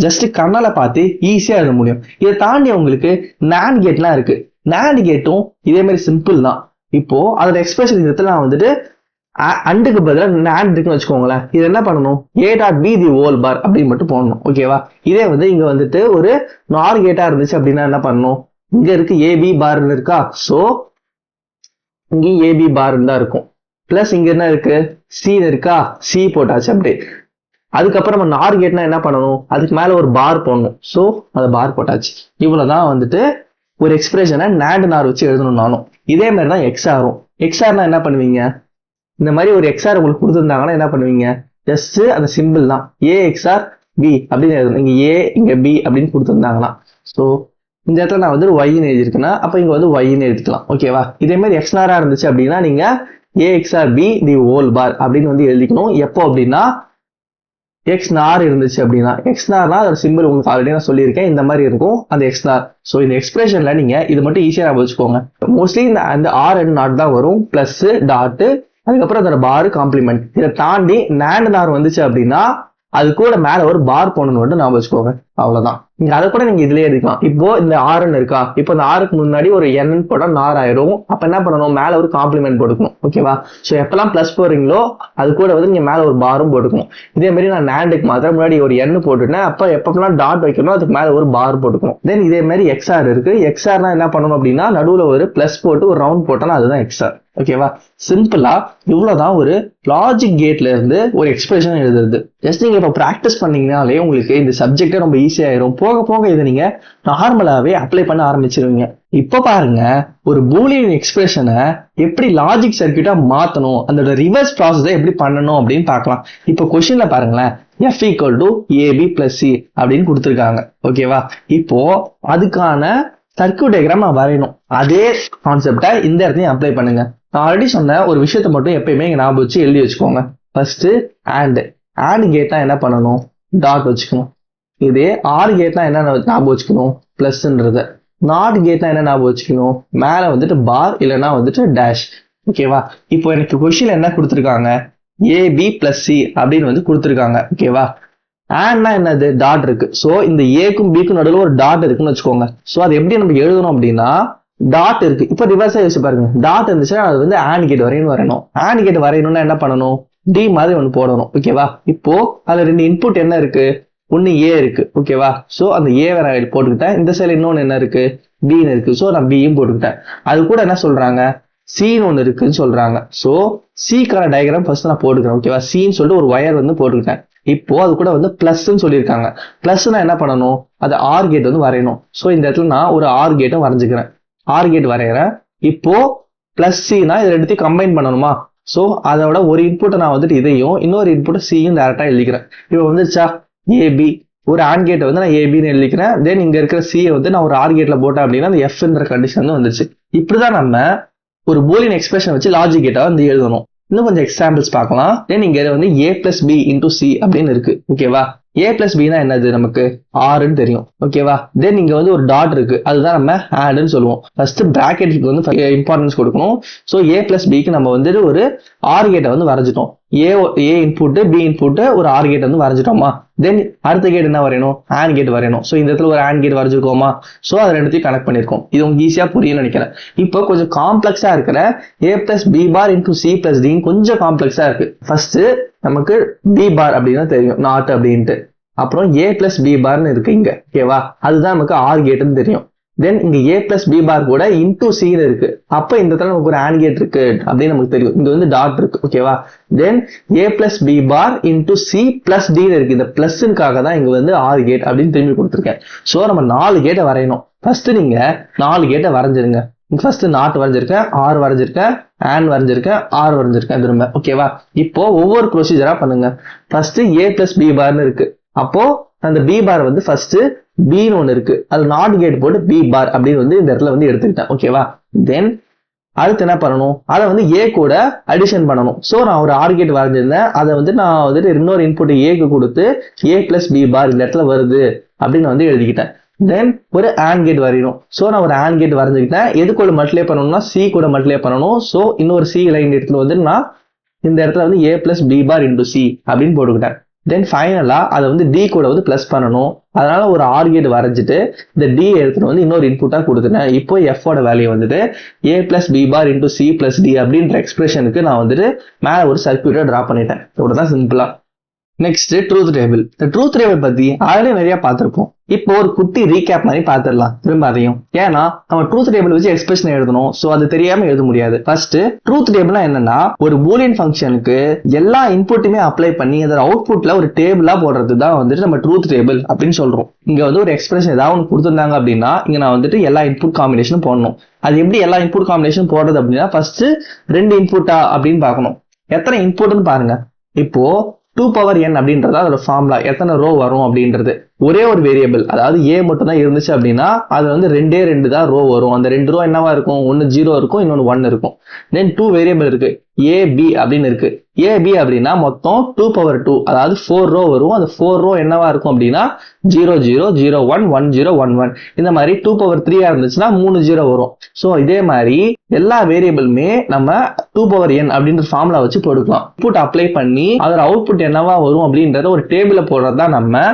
Speaker 1: ஜஸ்ட் கண்ணால பார்த்து ஈஸியா எழுத முடியும். இதை தாண்டி உங்களுக்கு NAND கேட்லாம் இருக்கு. NAND கேட்டும் இதே மாதிரி சிம்பிள் தான். இப்போ அதோட எக்ஸ்பிரஷன் இந்த இடத்துல நான் வந்துட்டு அண்டுக்கு பதிலாக NAND இருக்குன்னு வச்சுக்கோங்களேன். இது என்ன பண்ணணும், A dot B the whole bar அப்படின்னு மட்டும் போடணும். ஓகேவா, இதே வந்து இங்க வந்துட்டு ஒரு நார் கேட்டா இருந்துச்சு அப்படின்னா என்ன பண்ணணும், இங்க இருக்கு ஏபி பார்னு இருக்கா. ஸோ இங்க ஏபி பார் தான் இருக்கும். பிளஸ் இங்க என்ன இருக்கு, சி இருக்கா, சி போட்டாச்சு அப்படியே. அதுக்கப்புறம் நம்ம நார் கேட்னா என்ன பண்ணணும், அதுக்கு மேல ஒரு பார் போடணும். ஸோ அதை பார் போட்டாச்சு. இவ்வளவுதான் வந்துட்டு ஒரு எக்ஸ்பிரஷனை NAND நார் வச்சு எழுதணும்னாலும். இதே மாதிரி தான் எக்ஸ்ஆரும். எக்ஸ்ஆர்னா என்ன பண்ணுவீங்க, இந்த மாதிரி ஒரு எக்ஸ்ஆர் உங்களுக்கு கொடுத்துருந்தாங்கன்னா என்ன பண்ணுவீங்க, ஜஸ்ட் அந்த சிம்பிள் தான் ஏ எக்ஸ்ஆர் பி அப்படின்னு எழுதணும். இங்க ஏ இங்க பி அப்படின்னு கொடுத்துருந்தாங்கன்னா. ஸோ இந்த இடத்துல நான் வந்து ஒய்ன்னு எழுதிருக்கேன்னா அப்ப இங்க வந்து ஒய்ன்னு எழுதிக்கலாம். ஓகேவா, இதே மாதிரி எக்ஸ்ஆரா இருந்துச்சு அப்படின்னா நீங்க ஏ XOR B the whole bar அப்படின்னு வந்து எழுதிக்கணும். எப்போ அப்படின்னா எக்ஸ் நார் இருந்துச்சு அப்படின்னா, எக்ஸ் நார்னா அதோட சிம்பிள் உங்களுக்கு ஆல்ரெடி நான் சொல்லியிருக்கேன், இந்த மாதிரி இருக்கும் அந்த எக்ஸ் நார். ஸோ இந்த எக்ஸ்பிரஷன்ல நீங்க இது மட்டும் ஈஸியா வச்சுக்கோங்க. மோஸ்ட்லி இந்த ஆர் அண்ட் நாட் தான் வரும், பிளஸ் டாட், அதுக்கப்புறம் அதோட பார் காம்ப்ளிமெண்ட். இதை தாண்டி NAND நார் வந்துச்சு அப்படின்னா அது கூட மேல ஒரு பார் போடணும் மட்டும் நான் வச்சுக்கோங்க. அவ்வளவுதான். நீங்க அதை கூட நீங்க இதுலயே எடுக்கலாம். இப்போ இந்த ஆர்ன்னு இருக்கா, இப்போ இந்த ஆருக்கு முன்னாடி ஒரு என் போட்டா நார் ஆயிரும். அப்ப என்ன பண்ணணும், மேல ஒரு காம்ப்ளிமெண்ட் போட்டுக்கணும். ஓகேவா, ஸோ எப்பெல்லாம் பிளஸ் போறீங்களோ அது கூட வந்து நீங்க மேல ஒரு பாரும் போட்டுக்கணும். இதே மாதிரி நான் NANDக்கு மாத்திரம் முன்னாடி ஒரு என் போட்டுட்டேன், அப்ப எப்பெல்லாம் டாட் வைக்கணும் அதுக்கு மேல ஒரு பார் போட்டுக்கணும். தென் இதே மாதிரி எக்ஸ்ஆர் இருக்கு. எக்ஸ்ஆர்னா என்ன பண்ணணும் அப்படின்னா நடுவுல ஒரு பிளஸ் போட்டு ஒரு ரவுண்ட் போட்டோம்னா அதுதான் எக்ஸ்ஆர். ஓகேவா, சிம்பிளா இவ்வளவுதான் ஒரு லாஜிக் கேட்ல இருந்து ஒரு எக்ஸ்பிரஷன் எழுதுறது. ஜஸ்ட் நீங்க இப்ப பிராக்டிஸ் பண்ணீங்கனாலே உங்களுக்கு இந்த சப்ஜெக்டே ரொம்ப ஈஸியா ஆயிரும். போக போக இதை நீங்க நார்மலாவே அப்ளை பண்ண ஆரம்பிச்சிருவீங்க. இப்ப பாருங்க, ஒரு பூலியன் எக்ஸ்பிரஷனை எப்படி லாஜிக் சர்க்கியூட்டா மாத்தணும், அதோட ரிவர்ஸ் ப்ராசஸை எப்படி பண்ணணும் அப்படின்னு பார்க்கலாம். இப்போ கொஸ்டின்ல பாருங்களேன், f equal to AB plus C அப்படின்னு கொடுத்துருக்காங்க. ஓகேவா, இப்போ அதுக்கான சர்க்கியூட் டயக்ராம் வரையணும். அதே கான்செப்டை இந்த இடத்தையும் அப்ளை பண்ணுங்க. நான் ஆல்ரெடி சொன்ன ஒரு விஷயத்த மட்டும் எப்பயுமே ஞாபகம் வச்சு எழுதி வச்சுக்கோங்க. ஃபர்ஸ்ட் ஆண்ட் கேட்னா என்ன பண்ணணும், டாட் வச்சுக்கணும். இதே ஆர் கேட்னா என்ன ஞாபகம் வச்சுக்கணும், பிளஸ்ன்றத. நாட் கேட்னா என்ன ஞாபகம் வச்சுக்கணும், மேல வந்துட்டு பார் இல்லைன்னா வந்துட்டு டேஷ். ஓகேவா, இப்போ எனக்கு கொஸ்டின் என்ன கொடுத்துருக்காங்க, ஏபி பிளஸ் சி அப்படின்னு வந்து கொடுத்துருக்காங்க. ஓகேவா, ஆண்ட்னா என்னது, டாட் இருக்கு. ஸோ இந்த ஏக்கும் பிக்கும் நடுவில் ஒரு டாட் இருக்குன்னு வச்சுக்கோங்க. ஸோ அது எப்படி நம்ம எழுதணும் அப்படின்னா, டாட் இருக்கு. இப்போ ரிவர்ஸா யோசிச்சு பாருங்க, டாட் இருந்துச்சுன்னா அது வந்து ஆண்ட் கேட் வரையணும். ஆண்ட் கேட் வரையணும்னா என்ன பண்ணணும், டி மாதிரி ஒன்று போடணும். ஓகேவா, இப்போ அதுல ரெண்டு இன்புட் என்ன இருக்கு, ஒன்னு ஏ இருக்கு. ஓகேவா, ஸோ அந்த ஏ வேற போட்டுக்கிட்டேன். இந்த சைடு இன்னொன்னு என்ன இருக்கு, பின்னு இருக்கு. ஸோ நான் பியும் போட்டுக்கிட்டேன். அது கூட என்ன சொல்றாங்க, சின்னு ஒன்று இருக்குன்னு சொல்றாங்க. ஸோ சிக்கான டயக்ராம் ஃபர்ஸ்ட் நான் போட்டுக்கிறேன். ஓகேவா, சின்னு சொல்லிட்டு ஒரு ஒயர் வந்து போட்டுக்கிட்டேன். இப்போ அது கூட வந்து பிளஸ்ன்னு சொல்லியிருக்காங்க. பிளஸ்னா என்ன பண்ணணும், அது ஆர் கேட் வந்து வரையணும். ஸோ இந்த இடத்துல நான் ஒரு ஆர் கேட்டும் வரைஞ்சுக்கிறேன். ஆர் கேட் வரைகிறேன். இப்போ பிளஸ் சினா இதை எடுத்து கம்பைன் பண்ணணுமா, ஸோ அதோட ஒரு இன்புட்டை நான் வந்துட்டு இதையும் இன்னொரு இன்புட்டை சியும் டேரக்டா எழுதிக்கிறேன். இப்போ வந்துச்சா ஏபி, ஒரு ஆன் கேட்டை வந்து நான் ஏபின்னு எழுதிக்கிறேன். தென் இங்க இருக்கிற சியை வந்து நான் ஒரு ஆர் கேட்ல போட்டேன் அப்படின்னா அந்த எஃப்ன்ற கண்டிஷன் வந்து வந்துச்சு. இப்படிதான் நம்ம ஒரு பூலியன் எக்ஸ்பிரஷன் வச்சு லாஜிக் கேட்டா வந்து எழுதணும். இன்னும் கொஞ்சம் எக்ஸாம்பிள்ஸ் பார்க்கலாம். தென் இங்க வந்து ஏ பிளஸ் பி இன்டூ சி அப்படின்னு இருக்கு. ஓகேவா, ஏ பிளஸ் பினா என்னது, நமக்கு ஆறுன்னு தெரியும். ஓகேவா, தென் இங்க வந்து ஒரு டாட் இருக்கு, அதுதான் நம்ம ஆட்னு சொல்லுவோம். ஃபர்ஸ்ட் பிராக்கெட்டுக்கு வந்து இம்பார்ட்டன்ஸ் கொடுக்கணும். ஸோ ஏ பிளஸ் பிக்கு நம்ம வந்துட்டு ஒரு ஆர் கேட்டை வந்து வரைஞ்சிட்டோம். ஏ ஏ இன்புட் பி இன்புட் ஒரு ஆர் கேட் வந்து வரைஞ்சிட்டோமா, தென் அடுத்த கேட் என்ன வரையணும், ஆன் கேட் வரையணும். ஸோ இந்த இடத்துல ஒரு ஆன் கேட் வரைஞ்சிருக்கோமா, ஸோ அதை ரெண்டுத்தையும் கனெக்ட் பண்ணியிருக்கோம். இது உங்களுக்கு ஈஸியா புரியும்னு நினைக்கிறேன். இப்போ கொஞ்சம் காம்ப்ளெக்ஸா இருக்கிற ஏ பிளஸ் பி பார் இன்டூ சி பிளஸ் டி கொஞ்சம் காம்ப்ளெக்ஸா இருக்கு. ஃபர்ஸ்ட் நமக்கு பி பார் அப்படின்னா தெரியும், நாட் அப்படின்ட்டு. அப்புறம் ஏ பிளஸ் பி பார்னு இருக்கு இங்க, ஓகேவா, அதுதான் நமக்கு ஆர் கேட்னு தெரியும். தென் இங்க ஏ பிளஸ் பி பார் கூட இன்டூ சி இருக்கு, அப்ப இந்த இடத்துல நமக்கு ஒரு ஆன் கேட் இருக்கு அப்படின்னு நமக்கு தெரியும். இங்க வந்து டாட் இருக்கு, ஓகேவா. தென் ஏ பிளஸ் பி பார் இன்டூ சி பிளஸ் டி இருக்கு. இந்த பிளஸ்னுக்காக தான் இங்க வந்து ஆர் கேட் அப்படின்னு திரும்பி கொடுத்துருக்கேன். சோ நம்ம 4 கேட்டை வரையணும். ஃபர்ஸ்ட் நீங்க 4 கேட்டை வரைஞ்சிருங்க. ஃபர்ஸ்ட் நாட் வரைஞ்சிருக்கேன், ஆர் வரைஞ்சிருக்கேன், ஆன் வரைஞ்சிருக்கேன், ஆர் வரைஞ்சிருக்கேன் திரும்ப, ஓகேவா. இப்போ ஒவ்வொரு ப்ரொசீஜரா பண்ணுங்க. ஃபர்ஸ்ட் ஏ பிளஸ் பி பார்னு இருக்கு, அப்போ அந்த பி பார் வந்து ஃபர்ஸ்ட் பின்னு ஒன்று இருக்கு, அது நாட் கேட் போட்டு பி பார் அப்படின்னு வந்து இந்த இடத்துல வந்து எடுத்துக்கிட்டேன், ஓகேவா. தென் அடுத்து என்ன பண்ணணும், அதை வந்து ஏ கூட அடிஷன் பண்ணணும். ஸோ நான் ஒரு ஆர் கேட் வரைஞ்சிருந்தேன், அதை வந்து நான் வந்துட்டு இன்னொரு இன்புட் ஏக்கு கொடுத்து ஏ பிளஸ் பி பார் இந்த இடத்துல வருது அப்படின்னு வந்து எழுதிக்கிட்டேன். தென் ஒரு ஆன் கேட் வரையணும். ஸோ நான் ஒரு ஆன் கேட் வரைஞ்சுக்கிட்டேன். எது கூட மல்டிப்ளை பண்ணணும்னா சி கூட மல்டிப்ளை பண்ணணும். ஸோ இன்னொரு சி லைன் இடத்துல வந்து நான் இந்த இடத்துல வந்து ஏ பிளஸ் பி பார் இன்டூ சி அப்படின்னு போட்டுக்கிட்டேன். தென் ஃபைனலா அதை வந்து டி கூட வந்து பிளஸ் பண்ணணும். அதனால ஒரு ஆர் கேட் வரைஞ்சிட்டு இந்த டி எடுத்துட்டு வந்து இன்னொரு இன்புட்டா கொடுத்துட்டேன். இப்போ எஃப் ஓட வேல்யூ வந்துட்டு ஏ பிளஸ் பி பார் இன்டூ சி பிளஸ் டி அப்படின்ற எக்ஸ்பிரஷனுக்கு நான் வந்துட்டு மேல ஒரு சர்க்யூட்டை டிரா பண்ணிட்டேன். இவ்வளவுதான் சிம்பிளா. Next truth table. இந்த ட்ரூத் டேபிள் பத்தி ஆல்ரெடி நிறைய பார்த்திருப்போம். இப்போ ஒரு குட்டி ரீகேப் மாதிரி பார்த்துடலாம் திரும்ப அதையும். ஏன்னா நம்ம ட்ரூத் டேபிள் வச்சு எக்ஸ்பிரஷன் எழுதணும், சோ அது தெரியாம எழுத முடியாது. ஃபர்ஸ்ட் ட்ரூத் டேபிள்னா என்னன்னா, ஒரு பூலியன் ஃபங்க்ஷனுக்கு எல்லா இன்புட்டுமே அப்ளை பண்ணி அதோட அவுட்புட்ல ஒரு டேபிளா போடுறது தான் வந்துட்டு நம்ம ட்ரூத் டேபிள் அப்படின்னு சொல்றோம். இங்க வந்து ஒரு எக்ஸ்பிரஷன் ஏதாவது ஒன்று கொடுத்துருந்தாங்க அப்படின்னா இங்க நான் வந்துட்டு எல்லா இன்புட் காம்பினேஷனும் போடணும். அது எப்படி எல்லா இன்புட் காம்பினேஷன் போடுறது அப்படின்னா, ஃபர்ஸ்ட் 2 இன்புட்டா அப்படின்னு பார்க்கணும். எத்தனை இன்புட்னு பாருங்க. இப்போ 2 பவர் n அப்படின்றது அதோட ஃபார்முலா, எத்தனை ரோ வரும் அப்படின்றது. ஒரே ஒரு வேரியபிள், அதாவது ஏ மட்டும் தான் இருந்துச்சு அப்படின்னா அது வந்து 2 தான் ரோ வரும். அந்த 2 ரோ என்னவா இருக்கும், ஒன்னு 0 இருக்கும், இன்னொன்னு 1 இருக்கும். தென் 2 வேரியபிள் இருக்கு, ஏ பி அப்படின்னு இருக்கு. ஏ பி அப்படின்னா மொத்தம் 2 பவர் 2, அதாவது 4 ரோ வரும். அந்த 4 ரோ என்னவா இருக்கும் அப்படின்னா 0 0 0 1 1 0 1 1. இந்த மாதிரி 2 பவர் 3 இருந்துச்சுன்னா 3 0 வரும். சோ இதே மாதிரி எல்லா வேரியபிளுமே நம்ம 2 பவர் n அப்படின்ற ஃபார்முலா வச்சு போட்டுக்கலாம். இன்புட் அப்ளை பண்ணி அதோட அவுட்புட் என்னவா வரும் அப்படின்றத ஒரு டேபிள்ல போடுறதுதான் நம்ம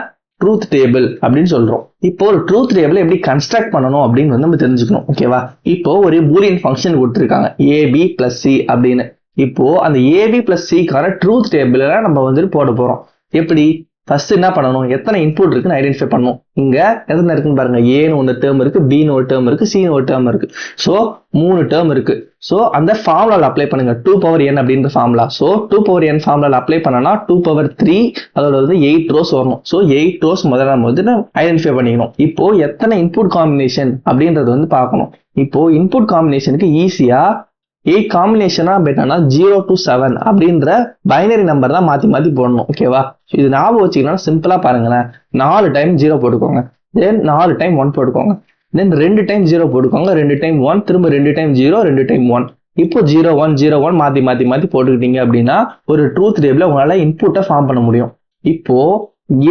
Speaker 1: ட்ரூத் டேபிள் அப்படின்னு சொல்றோம். இப்போ ஒரு ட்ரூத் டேபிள் எப்படி கன்ஸ்ட்ரக்ட் பண்ணணும் அப்படின்னு வந்து நம்ம தெரிஞ்சுக்கணும், ஓகேவா. இப்போ ஒரு பூலியன் ஃபங்க்ஷன் கொடுத்துருக்காங்க ஏபி பிளஸ் சி அப்படின்னு. இப்போ அந்த ஏபி பிளஸ் சிக்கான ட்ரூத் டேபிள் நம்ம வந்துட்டு போட போறோம். எப்படி, ஃபர்ஸ்ட் என்ன பண்ணணும், எத்தனை இன்புட் இருக்குன்னு ஐடென்டிஃபை பண்ணணும். இங்க எத்தனை இருக்குன்னு பாருங்க, ஏன்னு ஒரு டேர்ம் இருக்கு, பின்னு ஒரு டேர்ம் இருக்கு, சின்னு ஒரு டேர்ம் இருக்கு. சோ 3 டேர்ம் இருக்கு. சோ அந்த ஃபார்முலால அப்ளை பண்ணுங்க, 2 பவர் n அப்படின்ற ஃபார்முலா. சோ 2 பவர் n ஃபார்முலால அப்ளை பண்ணனா 2 பவர் 3 அதோட வந்து 8 ரோஸ் வரணும். சோ 8 ரோஸ் முதல்ல நம்ம வந்து ஐடென்டிஃபை பண்ணிக்கணும். இப்போ எத்தனை இன்புட் காம்பினேஷன் அப்படின்றது வந்து பார்க்கணும். இப்போ இன்புட் காம்பினேஷனுக்கு ஈஸியா 8 காம்பினேஷனா என்னன்னா 0 to 7 அப்படின்ற பைனரி நம்பர் தான் மாத்தி மாத்தி போடணும், ஓகேவா. இது ஞாபகம் வச்சுக்கணும். சிம்பிளா பாருங்களேன், 4 டைம் 0 போட்டுக்கோங்க, தென் 4 டைம் 1 போட்டுக்கோங்க, தென் 2 டைம் 0 போட்டுக்கோங்க, 2 டைம் 1, திரும்ப 2 டைம் 0, 2 டைம் 1. இப்போ 0 1 0 1 மாத்தி மாத்தி மாத்தி போட்டுக்கிட்டீங்க அப்படின்னா ஒரு ட்ரூத் டேபிள்ல உங்களால இன்புட்டை ஃபார்ம் பண்ண முடியும். இப்போ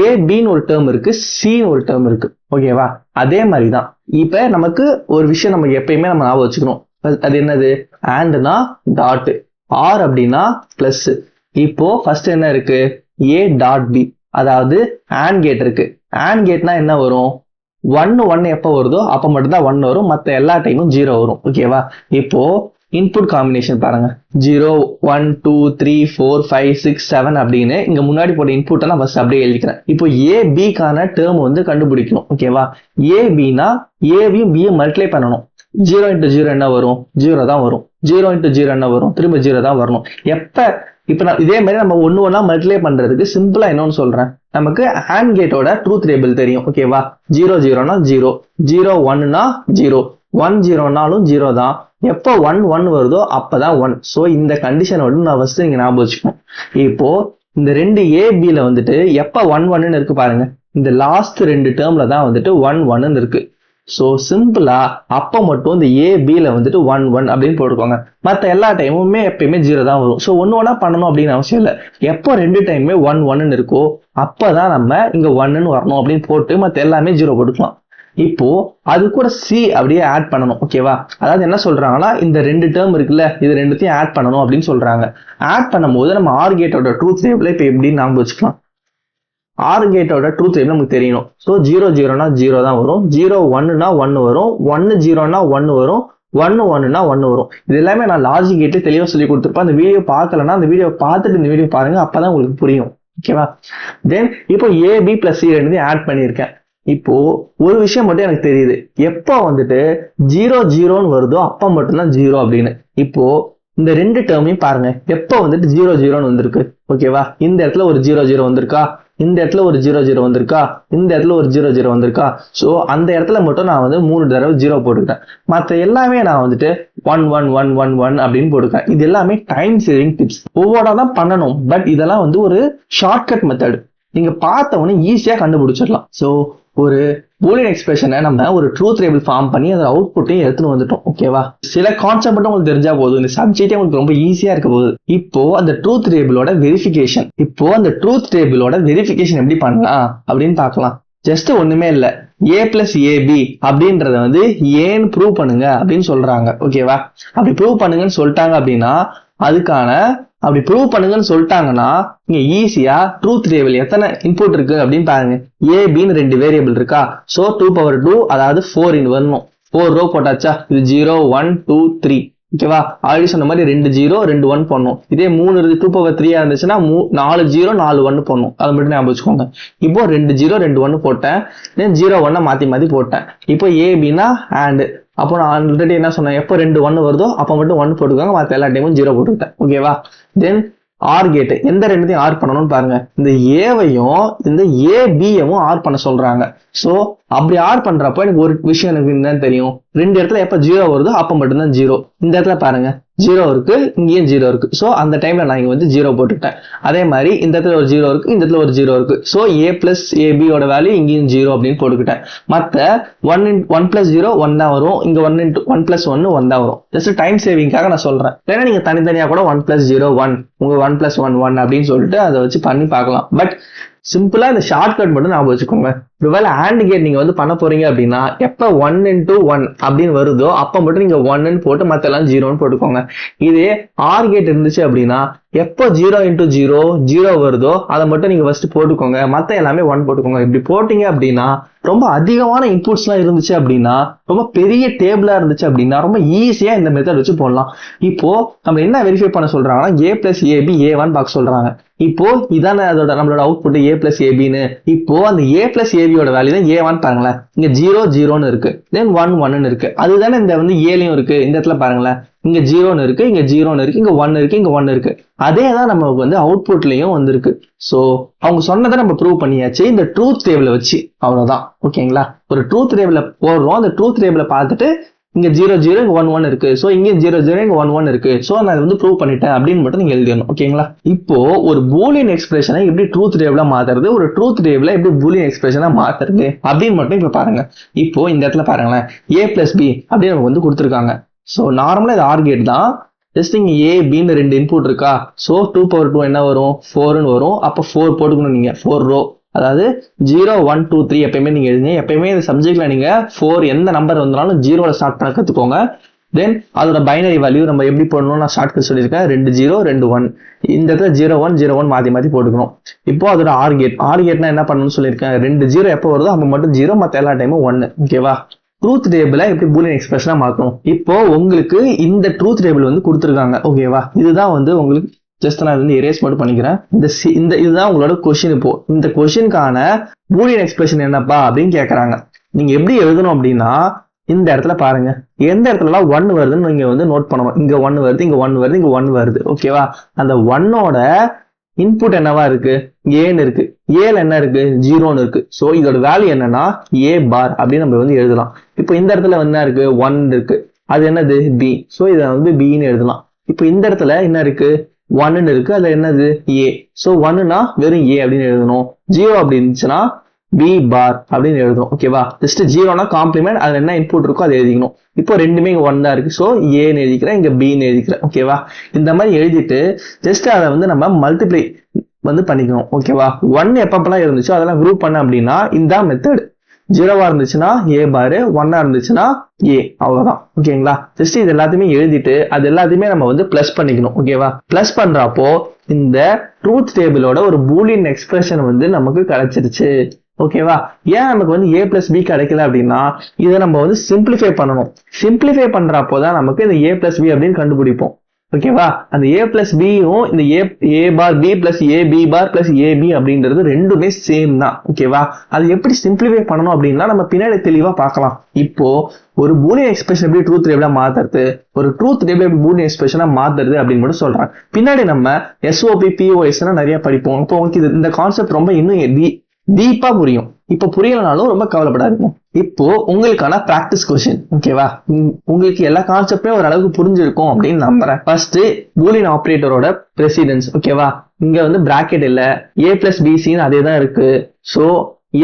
Speaker 1: ஏ பின்னு ஒரு டேர்ம் இருக்கு, சின்னு ஒரு டேர்ம் இருக்கு, ஓகேவா. அதே மாதிரி தான் இப்ப நமக்கு ஒரு விஷயம் நம்ம எப்பயுமே நம்ம ஞாபகம் வச்சுக்கணும். அது என்னது, ஆண்ட்னா டாட், ஆர் அப்படின்னா பிளஸ். இப்போ ஃபர்ஸ்ட் என்ன இருக்கு, ஏ டாட் பி, அதாவது ஆண்ட் கேட் இருக்கு. ஆண்ட் கேட்னா என்ன வரும், 1 1 எப்ப வருதோ அப்ப மட்டும் தான் 1 வரும், மத்த எல்லா டைமும் 0 வரும், ஓகேவா. இப்போ இன்புட் காம்பினேஷன் பாருங்க, 0 1 2 3 4 5 6 7 அப்படின்னு இங்க முன்னாடி போட்ட இன்புட்டை நான் ஃபர்ஸ்ட் அப்படியே எழுதிக்கிறேன். இப்போ ஏ பிக்கான டேர்ம் வந்து கண்டுபிடிக்கணும், ஓகேவா. ஏ பினா ஏவியும் பியும் மல்டிப்ளை பண்ணணும். 0 into 0 என்ன வரும், 0 தான் வரும். 0 into 0 என்ன வரும், திரும்ப 0 தான் வரணும். இப்ப நான் இதே மாதிரி நம்ம ஒண்ணு ஒண்ணா மல்டிப்ளை பண்றதுக்கு சிம்பிளா என்னன்னு சொல்றேன். நமக்கு ஆண்ட் கேட்டோட ட்ரூத் டேபிள் தெரியும், ஓகேவா. 0 0னா 0, 0 1னா 0, 1 0னாலும் 0 தான். எப்போ 1 1 வருதோ அப்பதான் 1. சோ இந்த கண்டிஷனோட நான் ஃபர்ஸ்ட் நீங்க ஞாபகம் வச்சுக்கணும். இப்போ இந்த 2 ஏபில வந்துட்டு எப்ப 1 1ன்னு இருக்கு பாருங்க, இந்த லாஸ்ட் 2 டேர்ம்ல தான் வந்துட்டு 1 1ன்னு இருக்கு. சோ சிம்பிளா அப்ப மட்டும் இந்த ஏ பில வந்துட்டு 1 1 அப்படின்னு போட்டுக்கோங்க. மத்த எல்லா டைமுமே எப்பயுமே 0 தான் வரும். சோ ஒன்னு ஒன்னா பண்ணணும் அப்படின்னு அவசியம் இல்லை. எப்போ 2 டைமுமே 1 1ன்னு இருக்கோ அப்பதான் நம்ம இங்க 1ன்னு வரணும் அப்படின்னு போட்டு மத்த எல்லாமே 0 போட்டுக்கலாம். இப்போ அது கூட சி அப்படியே ஆட் பண்ணணும். ஓகேவா? அதாவது என்ன சொல்றாங்கன்னா இந்த ரெண்டு டேர்ம் இருக்குல்ல, இது ரெண்டுத்தையும் ஆட் பண்ணணும் அப்படின்னு சொல்றாங்க. ஆட் பண்ணும்போது நம்ம ஆர் கேட்டோட ட்ரூத் டேபிள் இப்போ எப்படின்னு நாம வச்சுக்கலாம். ஆர் கேட்டோட ட்ரூத் டேபிள் நமக்கு தெரியணும். ஸோ 0 0னா 0 தான் வரும், 0 1னா 1 வரும், 1 0னா 1 வரும், 1 1னா 1 வரும். இது எல்லாமே நான் லாஜிக் கேட்டு தெளிவா சொல்லி கொடுத்துருப்பேன். அந்த வீடியோ பார்க்கலன்னா அந்த வீடியோ பார்த்துட்டு இந்த வீடியோ பாருங்க, அப்பதான் உங்களுக்கு புரியும். ஓகேவா? தென் இப்போ ஏபி பிளஸ் சி ரெண்டுத்தையும் ஆட் பண்ணியிருக்கேன். இப்போ ஒரு விஷயம் மட்டும் எனக்கு தெரியுது, எப்போ வந்துட்டு 0 0ன்னு வருதோ அப்ப மட்டும்தான் 0 அப்படின்னு. இப்போ இந்த ரெண்டு டேர்மையும் பாருங்க, எப்போ வந்துட்டு 0 0ன்னு வந்திருக்கு. ஓகேவா? இந்த இடத்துல ஒரு 0 0 வந்திருக்கா, இந்த இடத்துல ஒரு 0 0 வந்திருக்கா, இந்த இடத்துல ஒரு 0 0 வந்திருக்கா. ஸோ அந்த இடத்துல மட்டும் நான் வந்து 3 தடவை 0 போட்டுக்கிட்டேன். மற்ற எல்லாமே நான் வந்துட்டு 1 1 1 1 1 அப்படின்னு போட்டுக்கேன். இது எல்லாமே டைம் சேவிங் டிப்ஸ். ஒவ்வொன்றா தான் பண்ணணும், பட் இதெல்லாம் வந்து ஒரு ஷார்ட்கட் மெத்தட். நீங்க பார்த்த உடனே ஈஸியா கண்டுபிடிச்சிடலாம். ஸோ ஒரு பூலியன் எக்ஸ்பிரஷனை நம்ம ஒரு ட்ரூத் டேபிள் ஃபார்ம் பண்ணி அதோட அவுட்புட்டையும் எடுத்துன்னு வந்துட்டோம். ஓகேவா? சில கான்செப்ட் மட்டும் உங்களுக்கு தெரிஞ்சா போதும், இந்த சப்ஜெக்டே உங்களுக்கு ரொம்ப ஈஸியா இருக்க போகுது. இப்போ அந்த ட்ரூத் டேபிளோட வெரிஃபிகேஷன் எப்படி பண்ணலாம் அப்படின்னு பார்க்கலாம். ஜஸ்ட் ஒண்ணுமே இல்ல, a பிளஸ் ஏபி அப்படின்றத வந்து ஏன்னு ப்ரூவ் பண்ணுங்க அப்படின்னு சொல்றாங்க. ஓகேவா? அப்படி ப்ரூவ் பண்ணுங்கன்னு சொல்லிட்டாங்க அப்படின்னா அப்படி ப்ரூவ் பண்ணுங்கன்னு சொல்லிட்டாங்கன்னா நீங்க ஈஸியா ட்ரூத் டேபிள் எத்தனை இன்புட் இருக்கு அப்படின்னு பாருங்க. ஏபின்னு 2 வேரியபிள் இருக்கா, சோ 2 அதாவது 4 வரணும். 4 ரோ போட்டாச்சா, இது 0 1 2 3. ஓகேவா? ஆல்ரெடி சொன்ன மாதிரி 2 0 2 1 பண்ணும். இதே 3 இருக்கு 2 இருந்துச்சுன்னா 4 0 4 1 பண்ணும். அதை மட்டும் ஞாபகம் வச்சுக்கோங்க. இப்போ 2 0 2 1 போட்டேன், 0 1 மாத்தி போட்டேன். இப்போ ஏபின்னா அண்ட், அப்போ நான் ஆல்ரெடி என்ன சொன்னேன், எப்போ 2 1 வருதோ அப்போ மட்டும் 1 போட்டுக்கோங்க, மற்ற எல்லா டைமும் 0 போட்டுக்கிட்டேன். ஓகேவா? தென் ஆர் கேட் எந்த ரெண்டுத்தையும் ஆர் பண்ணணும்னு பாருங்க. இந்த ஏவையும் இந்த ஏபியவும் ஆர் பண்ண சொல்றாங்க. சோ அப்படி ஆர் பண்றப்ப எனக்கு ஒரு விஷயம் எனக்கு என்னன்னு தெரியும், 2 இடத்துல எப்ப 0 வருதோ அப்ப மட்டும்தான் 0. இந்த இடத்துல பாருங்க 0 இருக்கு, இங்கேயும் 0 இருக்கு. சோ அந்த டைம்ல நான் இங்க வந்து 0 போட்டுட்டேன். அதே மாதிரி இந்த இடத்துல ஒரு 0 இருக்கு, இந்த இடத்துல ஒரு 0 இருக்கு. சோ a பிளஸ் ஏபியோட வேல்யூ இங்கேயும் 0 அப்படின்னு போட்டுக்கிட்டேன். மத்த 1 பிளஸ் 0 1 தான் வரும், இங்க 1 பிளஸ் 1 1 தான் வரும். ஜஸ்ட் டைம் சேவிங்காக நான் சொல்றேன். ஏன்னா நீங்க தனித்தனியா கூட 1 பிளஸ் 0 1, உங்க 1 பிளஸ் 1 1 அப்படின்னு சொல்லிட்டு அதை வச்சு பண்ணி பார்க்கலாம். பட் சிம்பிளா இந்த ஷார்ட்கட் மட்டும் ஞாபகம் வச்சுக்கோங்க. ஒருவேளை ஆண்ட் கேட் நீங்க வந்து பண்ண போறீங்க அப்படின்னா எப்ப 1 into 1 அப்படின்னு வருதோ அப்ப மட்டும் நீங்க 1 போட்டு மத்த எல்லாம் 0 போட்டுக்கோங்க. இதே ஆர் கேட் இருந்துச்சு அப்படின்னா எப்போ 0 into 0 0 வருதோ அதை மட்டும் நீங்க ஃபர்ஸ்ட் போட்டுக்கோங்க, மத்த எல்லாமே 1 போட்டுக்கோங்க. இப்படி போட்டீங்க அப்படின்னா ரொம்ப அதிகமான இன்புட்ஸ் எல்லாம் இருந்துச்சு அப்படின்னா, ரொம்ப பெரிய டேபிளா இருந்துச்சு அப்படின்னா ரொம்ப ஈஸியா இந்த மெத்தட் வச்சு போடலாம். இப்போ நம்ம என்ன வெரிஃபை பண்ண சொல்றாங்கன்னா a பிளஸ் ஏபி ஏவான்னு பார்க்க சொல்றாங்க. இப்போ இதான அதோட நம்மளோட அவுட்புட் a பிளஸ் ஏபின்னு. இப்போ அந்த a பிளஸ் ஏபியோட வேல்யூ தான் ஏவான்னு பாருங்களேன். இங்க 0 0ன்னு இருக்கு, தென் 1 1ன்னு இருக்கு. அதுதானே இந்த வந்து ஏலையும் இருக்கு. இந்த இடத்துல பாருங்களேன், இங்க 0ன்னு இருக்கு, இங்க 0ன்னு இருக்கு, இங்க 1 இருக்கு, இங்க 1 இருக்கு. அதே தான் நமக்கு வந்து அவுட்புட்லயும் வந்திருக்கு. சோ அவங்க சொன்னதை நம்ம ப்ரூவ் பண்ணியாச்சு இந்த ட்ரூத் டேபிளை வச்சு. அவ்வளவுதான். ஓகேங்களா? ஒரு ட்ரூத் டேபிளை போடுறோம், அந்த ட்ரூத் டேபிளை பார்த்துட்டு இங்க 0 0 இங்க 1 1 இருக்கு, சோ இங்க 0 0 இங்க 1 1 இருக்கு, சோ நான் வந்து ப்ரூவ் பண்ணிட்டேன் அப்படின்னு மட்டும் நீங்க எழுதிடணும். ஓகேங்களா? இப்போ ஒரு பூலியன் எக்ஸ்பிரஷனை எப்படி ட்ரூத் டேபிளா மாத்துறது, ஒரு ட்ரூத் டேபிளா எப்படி பூலியன் எக்ஸ்பிரஷனா மாத்துறது அப்படின்னு மட்டும் இப்ப பாருங்க. இப்போ இந்த இடத்துல பாருங்களேன், a பிளஸ் பி அப்படின்னு நமக்கு வந்து கொடுத்துருக்காங்க. சோ நார்மலா இது ஆர் கேட் தான். ஜஸ்ட் இங்க ஏ பின்னு 2 இன்புட் இருக்கா, சோ 2 என்ன வரும் 4ன்னு வரும். அப்ப 4 போட்டுக்கணும் நீங்க, 4 ரோ. அதாவது 0 1 2 3 எப்பயுமே நீங்க எழுதுங்க. எப்பயுமே இந்த சப்ஜெக்ட்ல நீங்க 4 எந்த நம்பர் வந்தாலும் 0ல ஸ்டார்ட் பண்ண கத்துக்கோங்க. தென் அதோட பைனரி வேல்யூ நம்ம எப்படி போடணும் நான் ஷார்ட்கட் சொல்லியிருக்கேன். 2 0 2 1. இந்த இடத்துல 0 1 0 1 மாத்தி போட்டுக்கணும். இப்போ அதோட ஆர் கேட்னா என்ன பண்ணணும்னு சொல்லியிருக்கேன். 2 0 எப்போ வருதோ அப்ப மட்டும் 0, மத்த எல்லா டைமும் 1. ஓகேவா? ட்ரூத் டேபிளை எப்படி பூலியன் எக்ஸ்பிரஷனா மாத்தணும். இப்போ உங்களுக்கு இந்த ட்ரூத் டேபிள் வந்து கொடுத்துருக்காங்க. ஓகேவா? இதுதான் வந்து உங்களுக்கு ஜஸ்ட் நான் வந்து எரேஸ் மட்டும் பண்ணிக்கிறேன். இதுதான் உங்களோட கொஸ்டின். இப்போ இந்த கொஸ்டினுக்கான பூலியன் எக்ஸ்பிரஷன் என்னப்பா அப்படின்னு கேட்கறாங்க. நீங்க எப்படி எழுதணும் அப்படின்னா இந்த இடத்துல பாருங்க, எந்த இடத்துல 1 வருதுன்னு நீங்க வந்து நோட் பண்ணணும். இங்க 1 வருது, இங்க 1 வருது, இங்க 1 வருது. ஓகேவா? அந்த 1ஓட இன்புட் என்னவா இருக்கு, ஏன்னு இருக்கு. ஏல என்ன இருக்கு, 0ன்னு இருக்கு. சோ இதோட வேல்யூ என்னன்னா a பார் அப்படின்னு நம்ம வந்து எழுதலாம். இப்போ இந்த இடத்துல என்ன இருக்கு, 1 இருக்கு, அது என்னது b. சோ இதை வந்து bன்னு எழுதலாம். இப்போ இந்த இடத்துல என்ன இருக்கு, 1ன்னு இருக்கு, அதுல என்னது a. சோ 1னா வெறும் a அப்படின்னு எழுதணும். 0 அப்படி இருந்துச்சுன்னா b பார் அப்படின்னு எழுதணும். ஓகேவா? ஜஸ்ட் 0னா காம்ப்ளிமெண்ட், அதுல என்ன இன்புட் இருக்கோ அதை எழுதிக்கணும். இப்போ ரெண்டுமே இங்க 1 தான் இருக்கு. சோ ஏன்னு எழுதிக்கிறேன், இங்க பின்னு எழுதிக்கிறேன். ஓகேவா? இந்த மாதிரி எழுதிட்டு ஜஸ்ட் அதை வந்து நம்ம மல்டிப்ளை வந்து பண்ணிக்கணும். ஓகேவா? 1 எப்பப்பெல்லாம் இருந்துச்சோ அதெல்லாம் குரூப் பண்ண அப்படின்னா இந்த மெத்தட். ஜீரோவா இருந்துச்சுன்னா ஏ பார், ஒன்னா இருந்துச்சுன்னா ஏ, அவ்வளவுதான். ஓகேங்களா? ஜஸ்ட் இது எல்லாத்தையுமே எழுதிட்டு அது எல்லாத்தையுமே நம்ம வந்து பிளஸ் பண்ணிக்கணும். ஓகேவா? பிளஸ் பண்றப்போ இந்த ட்ரூத் டேபிளோட ஒரு பூலியன் எக்ஸ்பிரஷன் வந்து நமக்கு கிடைச்சிருச்சு. ஓகேவா? ஏன் நமக்கு வந்து ஏ பிளஸ் பி கிடைக்கல அப்படின்னா இதை நம்ம வந்து சிம்பிளிஃபை பண்ணணும். சிம்பிளிஃபை பண்றப்போதான் நமக்கு இந்த ஏ பிளஸ் பி அப்படின்னு கண்டுபிடிப்போம். ஓகேவா? அந்த ஏ பிளஸ் பியும் இந்த ஏ bar B plus A B bar plus AB அப்படின்றது ரெண்டுமே சேம் தான். ஓகேவா? அது எப்படி சிம்பிளிஃபை பண்ணணும் அப்படின்னா நம்ம பின்னாடி தெளிவா பார்க்கலாம். இப்போ ஒரு பூலியன் எக்ஸ்பிரஷன் எப்படி ட்ரூத் டேபிளா மாத்துறது, ஒரு ட்ரூத் டேபிள் எப்படி பூலியன் எக்ஸ்பிரஷனா மாத்துறது அப்படின்னு மட்டும் சொல்றேன். பின்னாடி நம்ம எஸ்ஓபி பிஓஎஸ் நிறைய படிப்போம். இப்போ உங்களுக்கு இந்த கான்செப்ட் ரொம்ப இன்னும் டீப்பா புரியும். இப்ப புரியலனாலும் ரொம்ப கவலைப்படாதீங்க. இப்போ உங்களுக்கான பிராக்டிஸ் கொஸ்டின். ஓகேவா? உங்களுக்கு எல்லா கான்செப்டும் ஒரு அளவுக்கு புரிஞ்சிருக்கும் அப்படின்னு நம்புறேன். ஃபர்ஸ்ட் பூலியன் ஆபரேட்டரோட பிரசிடென்ஸ். ஓகேவா? இங்க வந்து பிராக்கெட் இல்ல, ஏ பிளஸ் பிசின்னு அதே தான் இருக்கு. So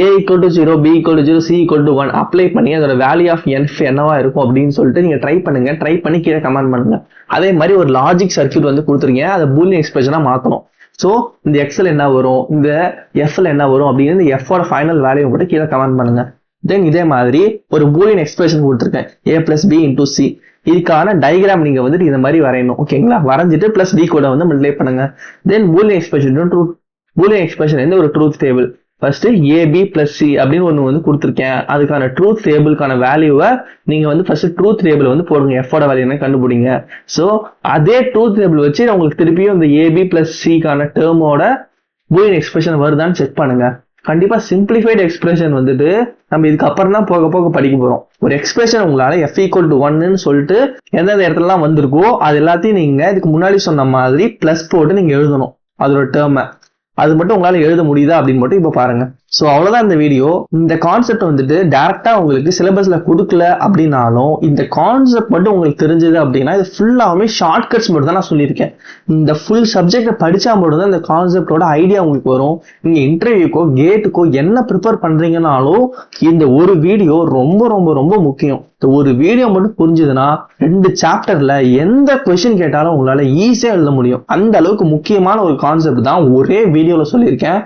Speaker 1: a equal to 0, b equal to 0, c equal to 1 apply பண்ணி அதோட வேல்யூ ஆஃப் n என்னவா இருக்கும் அப்படின்னு சொல்லிட்டு நீங்க ட்ரை பண்ணுங்க. ட்ரை பண்ணி கீழே கமெண்ட் பண்ணுங்க. அதே மாதிரி ஒரு லாஜிக் சர்க்யூட் வந்து கொடுத்துருங்க, அதை பூலியன் எக்ஸ்பிரஷனா மாத்தணும். சோ இந்த எக்ஸ்எல் என்ன வரும், இந்த எஃப்எல் என்ன வரும் அப்படின்னு இந்த எஃப் ஓட ஃபைனல் வேல்யூ மட்டும் கீழே கமெண்ட் பண்ணுங்க. தென் இதே மாதிரி ஒரு பூலியன் எக்ஸ்பிரஷன் கொடுத்துருக்கேன், a plus B into C. இதுக்கான டயக்ராம் நீங்க வந்துட்டு இந்த மாதிரி வரையணும். ஓகேங்களா? வரைஞ்சிட்டு பிளஸ் டி கூட வந்து மல்டிப்ளை பண்ணுங்க. தென் பூலியன் எக்ஸ்பிரஷன் வந்து ஒரு truth table. First AB plus C அப்படின்னு ஒன்று வந்து கொடுத்துருக்கேன். அதுக்கான ட்ரூத் டேபிளுக்கான வேல்யூவை நீங்க வந்து ஃபர்ஸ்ட் ட்ரூத் டேபிள் வந்து போடுங்க, எஃபோட வேல்யூ என்ன கண்டுபிடிங்க. ஸோ அதே ட்ரூத் டேபிள் வச்சு உங்களுக்கு திருப்பியும் இந்த ஏபி பிளஸ் சிக்கான டேர்மோட பூலியன் எக்ஸ்பிரஷன் வருதான்னு செக் பண்ணுங்க. கண்டிப்பா சிம்பிளிஃபைடு எக்ஸ்பிரஷன் வந்துட்டு நம்ம இதுக்கு அப்புறம் தான் போக போக படிக்க போறோம். ஒரு எக்ஸ்பிரஷன் உங்களால எஃப் ஈக்குவல் டு 1ன்னு சொல்லிட்டு எந்தெந்த இடத்துலலாம் வந்திருக்கோ அது எல்லாத்தையும் நீங்க இதுக்கு முன்னாடி சொன்ன மாதிரி பிளஸ் போட்டு நீங்க எழுதணும் அதோட டேர்மை. அது மட்டும் உங்களால எழுத முடியுதா அப்படின்னு மட்டும் இப்ப பாருங்க. சோ அவ்வளவுதான் இந்த வீடியோ. இந்த கான்செப்ட் வந்துட்டு டைரக்டா உங்களுக்கு சிலபஸ்ல கொடுக்கல அப்படின்னாலும் இந்த கான்செப்ட் மட்டும் உங்களுக்கு தெரிஞ்சது அப்படின்னா இது ஃபுல்லாவே ஷார்ட் கட்ஸ் மட்டும் தான் நான் சொல்லியிருக்கேன். இந்த ஃபுல் சப்ஜெக்ட படிச்சா மட்டும் தான் இந்த கான்செப்டோட ஐடியா உங்களுக்கு வரும். நீங்க இன்டர்வியூக்கோ கேட்டுக்கோ என்ன ப்ரிப்பேர் பண்றீங்கன்னாலும் இந்த ஒரு வீடியோ ரொம்ப ரொம்ப ரொம்ப முக்கியம். ஒரு வீடியோ மட்டும் புரிஞ்சுதுன்னா 2 சாப்டர்ல எந்த கொஸ்டின் கேட்டாலும் உங்களால ஈஸியா எழுத முடியும். அந்த அளவுக்கு முக்கியமான ஒரு கான்செப்ட் தான் ஒரே வீடியோல சொல்லியிருக்கேன்.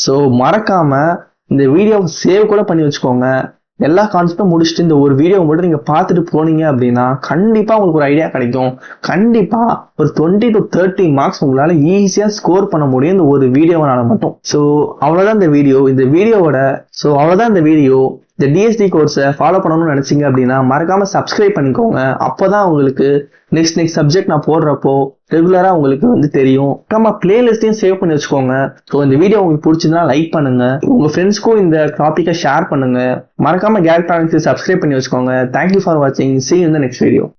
Speaker 1: ஸோ மறக்காம இந்த வீடியோவை சேவ் கூட பண்ணி வச்சுக்கோங்க. எல்லா கான்செப்டும் முடிச்சுட்டு இந்த ஒரு வீடியோ மட்டும் நீங்க பார்த்துட்டு போனீங்க அப்படின்னா கண்டிப்பா உங்களுக்கு ஒரு ஐடியா கிடைக்கும். கண்டிப்பா ஒரு 20 to 30 மார்க்ஸ் உங்களால ஈஸியா ஸ்கோர் பண்ண முடியும் இந்த ஒரு வீடியோனால மட்டும். ஸோ அவ்வளவுதான் இந்த வீடியோ. இந்த வீடியோ இந்த டிஎஸ்டி கோர்ஸை ஃபாலோ பண்ணணும்னு நினைச்சீங்க அப்படின்னா மறக்காம சப்ஸ்கிரைப் பண்ணிக்கோங்க. அப்போதான் உங்களுக்கு நெக்ஸ்ட் சப்ஜெக்ட் நான் போடுறப்போ ரெகுலரா உங்களுக்கு வந்து தெரியும். நம்ம பிளேலிஸ்டையும் சேவ் பண்ணி வச்சுக்கோங்க. ஸோ இந்த வீடியோ உங்களுக்கு பிடிச்சிருந்தா லைக் பண்ணுங்க, உங்க ஃப்ரெண்ட்ஸ்க்கும் இந்த டாபிக்கை ஷேர் பண்ணுங்க. மறக்காம கேல்ட்ரானிக்ஸ் சப்ஸ்கிரைப் பண்ணி வச்சுக்கோங்க. தேங்க்யூ ஃபார் வாட்சிங். See you in the next video.